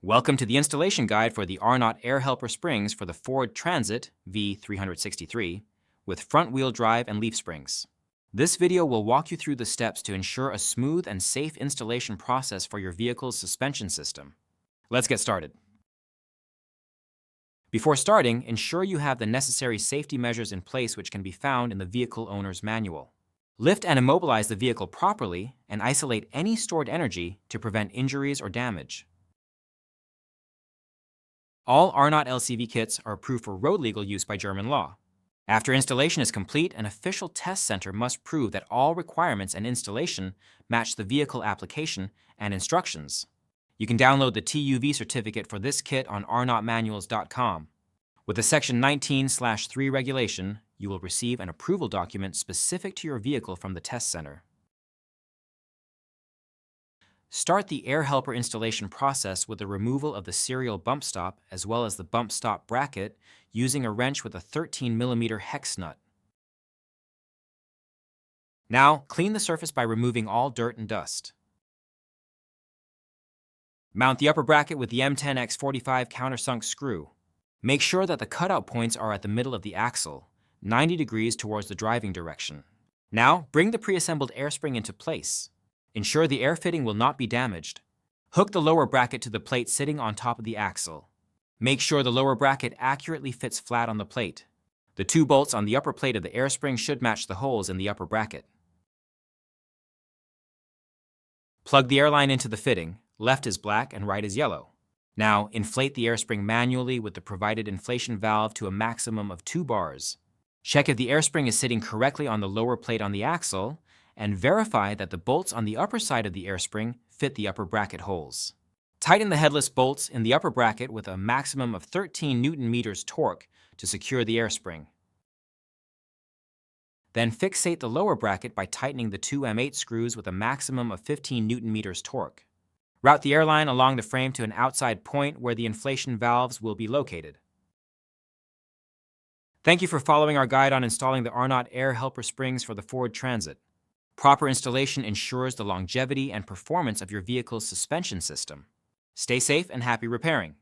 Welcome to the installation guide for the Arnott air helper springs for the Ford Transit V363 with front-wheel drive and leaf springs. This video will walk you through the steps to ensure a smooth and safe installation process for your vehicle's suspension system. Let's get started. Before starting, ensure you have the necessary safety measures in place which can be found in the vehicle owner's manual. Lift and immobilize the vehicle properly and isolate any stored energy to prevent injuries or damage. All Arnott LCV kits are approved for road legal use by German law. After installation is complete, an official test center must prove that all requirements and installation match the vehicle application and instructions. You can download the TUV certificate for this kit on arnottmanuals.com. With the Section 19/3 regulation, you will receive an approval document specific to your vehicle from the test center. Start the air helper installation process with the removal of the serial bump stop as well as the bump stop bracket using a wrench with a 13mm hex nut. Now, clean the surface by removing all dirt and dust. Mount the upper bracket with the M10X45 countersunk screw. Make sure that the cutout points are at the middle of the axle, 90 degrees towards the driving direction. Now, bring the pre-assembled air spring into place. Ensure the air fitting will not be damaged. Hook the lower bracket to the plate sitting on top of the axle. Make sure the lower bracket accurately fits flat on the plate. The two bolts on the upper plate of the air spring should match the holes in the upper bracket. Plug the air line into the fitting. Left is black and right is yellow. Now, inflate the air spring manually with the provided inflation valve to a maximum of 2 bars. Check if the air spring is sitting correctly on the lower plate on the axle, and verify that the bolts on the upper side of the air spring fit the upper bracket holes. Tighten the headless bolts in the upper bracket with a maximum of 13 Nm torque to secure the air spring. Then fixate the lower bracket by tightening the two M8 screws with a maximum of 15 Nm torque. Route the airline along the frame to an outside point where the inflation valves will be located. Thank you for following our guide on installing the Arnott air helper springs for the Ford Transit. Proper installation ensures the longevity and performance of your vehicle's suspension system. Stay safe and happy repairing.